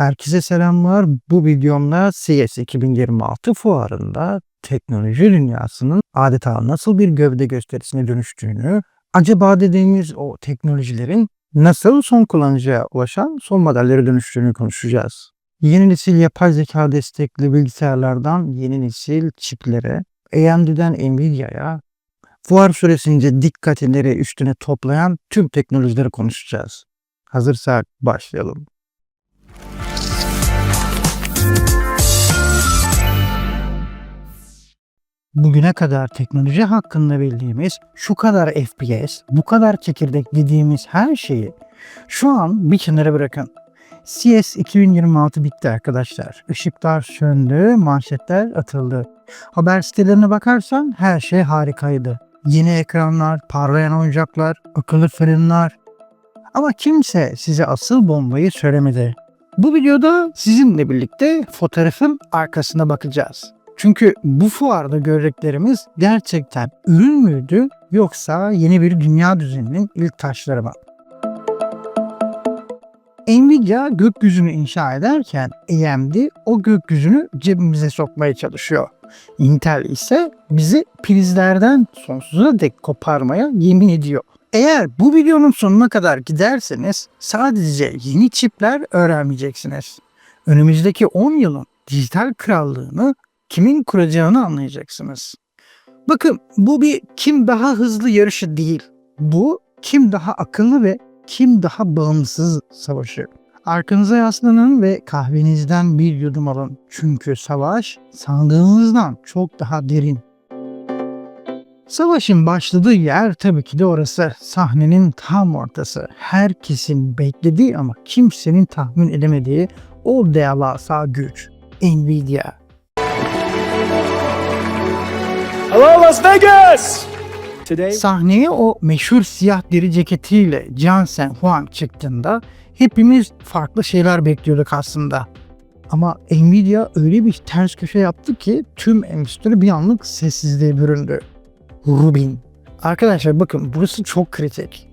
Herkese selamlar. Bu videomda CES 2026 fuarında teknoloji dünyasının adeta nasıl bir gövde gösterisine dönüştüğünü, acaba dediğimiz o teknolojilerin nasıl son kullanıcıya ulaşan son modellere dönüştüğünü konuşacağız. Yeni nesil yapay zeka destekli bilgisayarlardan yeni nesil çiplere, AMD'den Nvidia'ya, fuar süresince dikkatleri üstüne toplayan tüm teknolojileri konuşacağız. Hazırsak başlayalım. Bugüne kadar teknoloji hakkında bildiğimiz şu kadar FPS, bu kadar çekirdek dediğimiz her şeyi şu an bir kenara bırakın. CES 2026 bitti arkadaşlar. Işıklar söndü, manşetler atıldı. Haber sitelerine bakarsan her şey harikaydı. Yeni ekranlar, parlayan oyuncaklar, akıllı fırınlar. Ama kimse size asıl bombayı söylemedi. Bu videoda sizinle birlikte fotoğrafın arkasına bakacağız. Çünkü bu fuarda gördüklerimiz gerçekten ürün müydü yoksa yeni bir dünya düzeninin ilk taşları mı? Nvidia gökyüzünü inşa ederken AMD o gökyüzünü cebimize sokmaya çalışıyor. Intel ise bizi prizlerden sonsuza dek koparmaya yemin ediyor. Eğer bu videonun sonuna kadar giderseniz sadece yeni çipler öğrenmeyeceksiniz. Önümüzdeki 10 yılın dijital krallığını kimin kuracağını anlayacaksınız. Bakın, bu bir kim daha hızlı yarışı değil. Bu kim daha akıllı ve kim daha bağımsız savaşı. Arkanıza yaslanın ve kahvenizden bir yudum alın. Çünkü savaş sandığınızdan çok daha derin. Savaşın başladığı yer tabii ki de orası. Sahnenin tam ortası. Herkesin beklediği ama kimsenin tahmin edemediği o devasa güç. Nvidia. Hello Las Vegas! Today Sahneye o meşhur siyah deri ceketiyle Jensen Huang çıktığında hepimiz farklı şeyler bekliyorduk aslında. Ama Nvidia öyle bir ters köşe yaptı ki tüm endüstri bir anlık sessizliğe büründü. Rubin. Arkadaşlar bakın, burası çok kritik.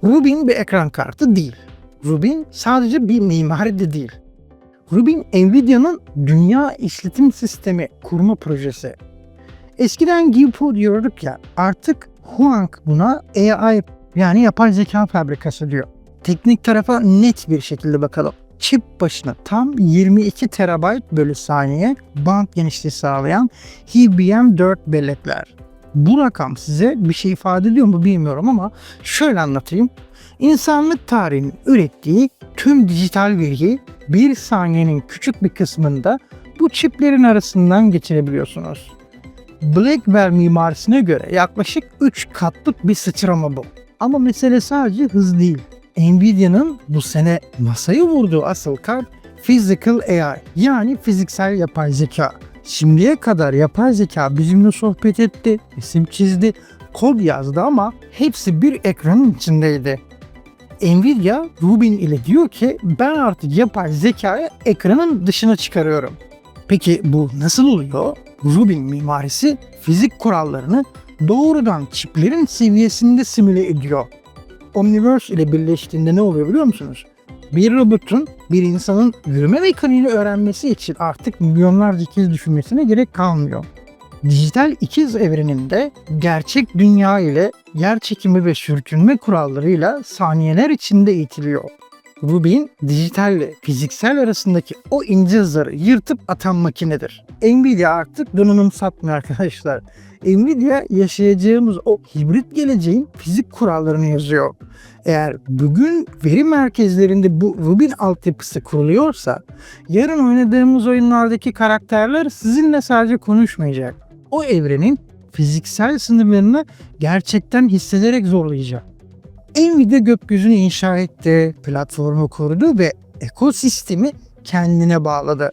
Rubin bir ekran kartı değil. Rubin sadece bir mimari de değil. Rubin Nvidia'nın dünya işletim sistemi kurma projesi. Eskiden GPU diyorduk ya, artık Huang buna AI yani yapay zeka fabrikası diyor. Teknik tarafa net bir şekilde bakalım. Çip başına tam 22 TB bölü saniye band genişliği sağlayan HBM4 bellekler. Bu rakam size bir şey ifade ediyor mu bilmiyorum ama şöyle anlatayım. İnsanlık tarihinin ürettiği tüm dijital veriyi bir saniyenin küçük bir kısmında bu çiplerin arasından geçirebiliyorsunuz. Blackwell mimarisine göre yaklaşık 3 katlık bir sıçrama bu. Ama mesele sadece hız değil. Nvidia'nın bu sene masaya vurduğu asıl kart Physical AI yani fiziksel yapay zeka. Şimdiye kadar yapay zeka bizimle sohbet etti, resim çizdi, kod yazdı ama hepsi bir ekranın içindeydi. Nvidia Rubin ile diyor ki ben artık yapay zekayı ekranın dışına çıkarıyorum. Peki bu nasıl oluyor? Rubin mimarisi fizik kurallarını doğrudan çiplerin seviyesinde simüle ediyor. Omniverse ile birleştiğinde ne oluyor biliyor musunuz? Bir robotun bir insanın yürüme mekaniğini öğrenmesi için artık milyonlarca kez düşünmesine gerek kalmıyor. Dijital ikiz evreninde gerçek dünya ile yer çekimi ve sürtünme kurallarıyla saniyeler içinde eğitiliyor. Rubin, dijitalle fiziksel arasındaki o ince zarı yırtıp atan makinedir. Nvidia artık donanım satmıyor arkadaşlar. Nvidia yaşayacağımız o hibrit geleceğin fizik kurallarını yazıyor. Eğer bugün veri merkezlerinde bu Rubin altyapısı kuruluyorsa, yarın oynadığımız oyunlardaki karakterler sizinle sadece konuşmayacak. O evrenin fiziksel sınırlarını gerçekten hissederek zorlayacak. Nvidia gökyüzünü inşa etti, platformu kurdu ve ekosistemi kendine bağladı.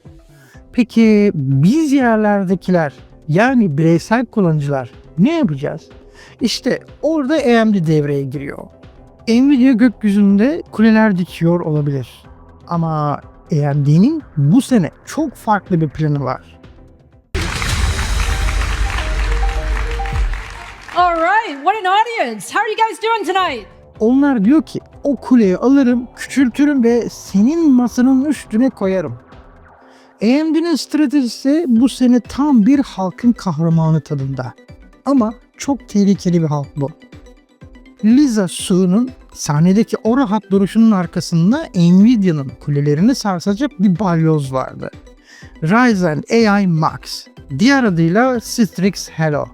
Peki biz yerlerdekiler yani bireysel kullanıcılar ne yapacağız? İşte orada AMD devreye giriyor. Nvidia gökyüzünde kuleler dikiyor olabilir. Ama AMD'nin bu sene çok farklı bir planı var. All right, what an audience. How are you guys doing tonight? Onlar diyor ki o kuleyi alırım, küçültürüm ve senin masanın üstüne koyarım. AMD'nin stratejisi bu sene tam bir halkın kahramanı tadında. Ama çok tehlikeli bir halk bu. Lisa Su'nun sahnedeki o rahat duruşunun arkasında Nvidia'nın kulelerini sarsacak bir balyoz vardı. Ryzen AI Max, diğer adıyla Strix Hello.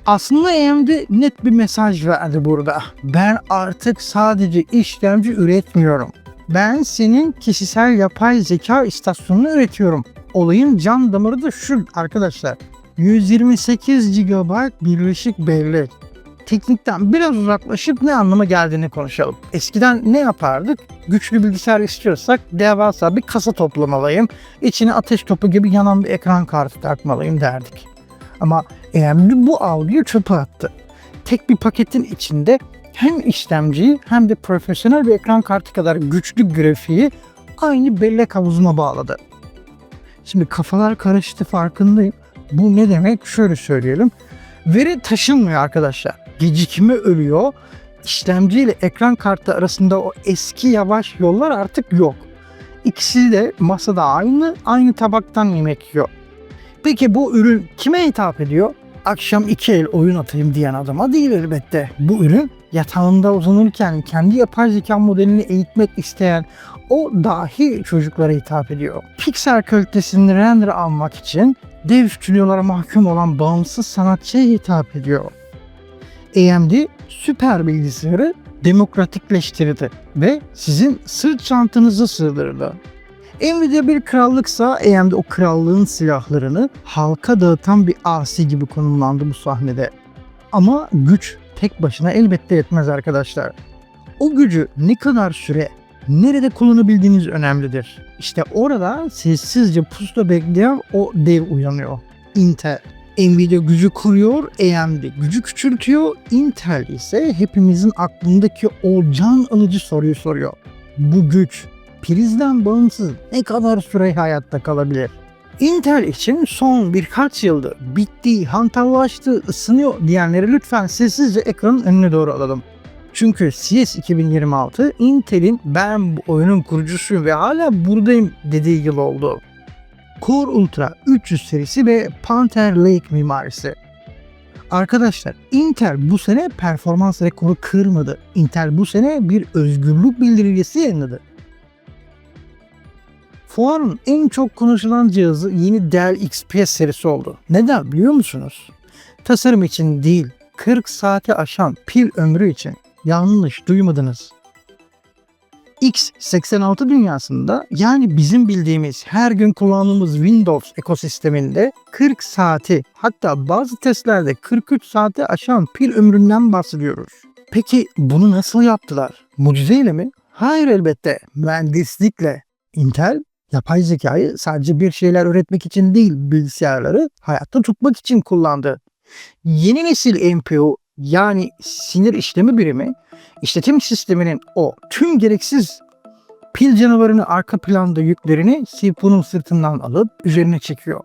Aslında AMD net bir mesaj verdi burada. Ben artık sadece işlemci üretmiyorum. Ben senin kişisel yapay zeka istasyonunu üretiyorum. Olayın can damarı da şu arkadaşlar. 128 GB birleşik bellek. Teknikten biraz uzaklaşıp ne anlama geldiğini konuşalım. Eskiden ne yapardık? Güçlü bilgisayar istiyorsak devasa bir kasa toplamalıyım. İçine ateş topu gibi yanan bir ekran kartı takmalıyım derdik. Ama AMD bu algıyı çöpe attı. Tek bir paketin içinde hem işlemciyi hem de profesyonel bir ekran kartı kadar güçlü grafiği aynı bellek havuzuna bağladı. Şimdi kafalar karıştı, farkındayım. Bu ne demek? Şöyle söyleyelim. Veri taşınmıyor arkadaşlar. Gecikme ölüyor. İşlemci ile ekran kartı arasında o eski yavaş yollar artık yok. İkisi de masada aynı tabaktan yemek yiyor. Peki bu ürün kime hitap ediyor? Akşam 2 el oyun atayım diyen adama değil elbette. Bu ürün yatağında uzanırken kendi yapay zeka modelini eğitmek isteyen o dahi çocuklara hitap ediyor. Piksel kalitesini render almak için dev stüdyolara mahkum olan bağımsız sanatçıya hitap ediyor. AMD süper bilgisayarı demokratikleştirdi ve sizin sırt çantanızı sığdırdı. Nvidia bir krallıksa AMD o krallığın silahlarını halka dağıtan bir asi gibi konumlandı bu sahnede. Ama güç tek başına elbette yetmez arkadaşlar. O gücü ne kadar süre, nerede kullanabildiğiniz önemlidir. İşte orada sessizce pusuda bekleyen o dev uyanıyor. Intel. Nvidia gücü kuruyor, AMD gücü küçültüyor, Intel ise hepimizin aklındaki o can alıcı soruyu soruyor. Bu güç prizden bağımsız ne kadar süre hayatta kalabilir? Intel için son birkaç yıldır bitti, hantallaştı, ısınıyor diyenleri lütfen sessizce ekranın önüne doğru alalım. Çünkü CES 2026 Intel'in ben bu oyunun kurucusuyum ve hala buradayım dediği yıl oldu. Core Ultra 300 serisi ve Panther Lake mimarisi. Arkadaşlar Intel bu sene performans rekoru kırmadı. Intel bu sene bir özgürlük bildirgesi yayınladı. Fuarın en çok konuşulan cihazı yeni Dell XPS serisi oldu. Neden biliyor musunuz? Tasarım için değil, 40 saati aşan pil ömrü için. Yanlış duymadınız. x86 dünyasında, yani bizim bildiğimiz her gün kullandığımız Windows ekosisteminde 40 saati, hatta bazı testlerde 43 saati aşan pil ömründen bahsediyoruz. Peki bunu nasıl yaptılar? Mucizeyle mi? Hayır elbette. Mühendislikle. Intel yapay zekayı sadece bir şeyler üretmek için değil, bilgisayarları hayatta tutmak için kullandı. Yeni nesil NPU, yani sinir işlemi birimi, işletim sisteminin o tüm gereksiz pil canavarını arka planda yüklerini CPU'nun sırtından alıp üzerine çekiyor.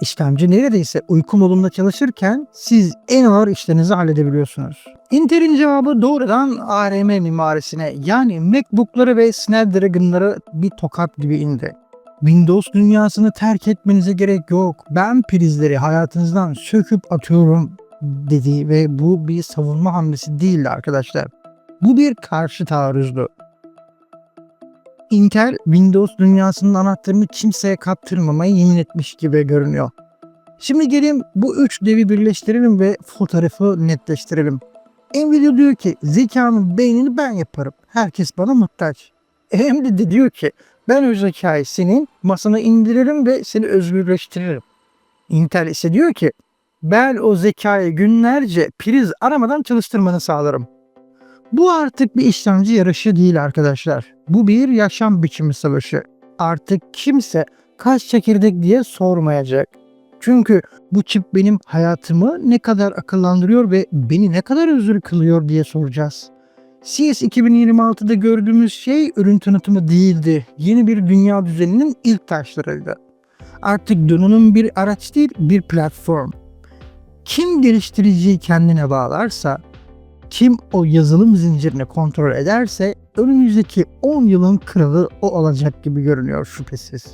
İşlemci neredeyse uyku modunda çalışırken siz en ağır işlerinizi halledebiliyorsunuz. Intel'in cevabı doğrudan ARM mimarisine, yani MacBook'lara ve Snapdragon'lara bir tokat gibi indi. Windows dünyasını terk etmenize gerek yok. Ben prizleri hayatınızdan söküp atıyorum dedi ve bu bir savunma hamlesi değildi arkadaşlar. Bu bir karşı taarruzdu. Intel, Windows dünyasının anahtarını kimseye kaptırmamayı yemin etmiş gibi görünüyor. Şimdi gelin bu üç devi birleştirelim ve fotoğrafı netleştirelim. Nvidia diyor ki zekanın beynini ben yaparım. Herkes bana muhtaç. AMD de diyor ki ben o zekayı senin masana indiririm ve seni özgürleştiririm. Intel ise diyor ki ben o zekayı günlerce priz aramadan çalıştırmanı sağlarım. Bu artık bir işlemci yarışı değil arkadaşlar. Bu bir yaşam biçimi savaşı. Artık kimse kaç çekirdek diye sormayacak. Çünkü bu çip benim hayatımı ne kadar akıllandırıyor ve beni ne kadar özgür kılıyor diye soracağız. CES 2026'da gördüğümüz şey ürün tanıtımı değildi. Yeni bir dünya düzeninin ilk taşlarıydı. Artık donanım bir araç değil, bir platform. Kim geliştiriciyi kendine bağlarsa, Kim o yazılım zincirini kontrol ederse önümüzdeki 10 yılın kralı o olacak gibi görünüyor şüphesiz.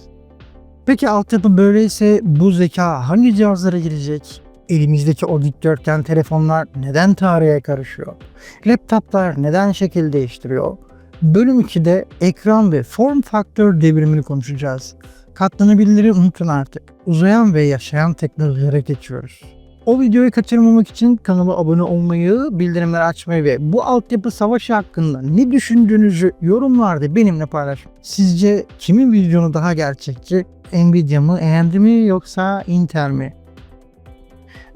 Peki altyapı böyleyse bu zeka hangi cihazlara girecek? Elimizdeki o dikdörtgen telefonlar neden tarihe karışıyor? Laptoplar neden şekil değiştiriyor? Bölüm 2'de ekran ve form faktör devrimini konuşacağız. Katlanabilirleri unutun artık. Uzayan ve yaşayan teknolojilere geçiyoruz. O videoyu kaçırmamak için kanala abone olmayı, bildirimleri açmayı ve bu altyapı savaşı hakkında ne düşündüğünüzü yorumlarda benimle paylaşın. Sizce kimin vizyonu daha gerçekçi? Nvidia mı, AMD mi yoksa Intel mi?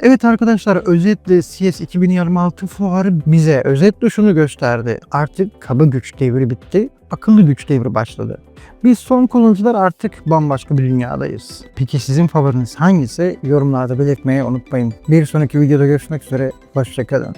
Evet arkadaşlar, özetle CES 2026 fuarı bize özetle şunu gösterdi. Artık kaba güç devri bitti, akıllı güç devri başladı. Biz son kullanıcılar artık bambaşka bir dünyadayız. Peki sizin favoriniz hangisi? Yorumlarda belirtmeyi unutmayın. Bir sonraki videoda görüşmek üzere, hoşça kalın.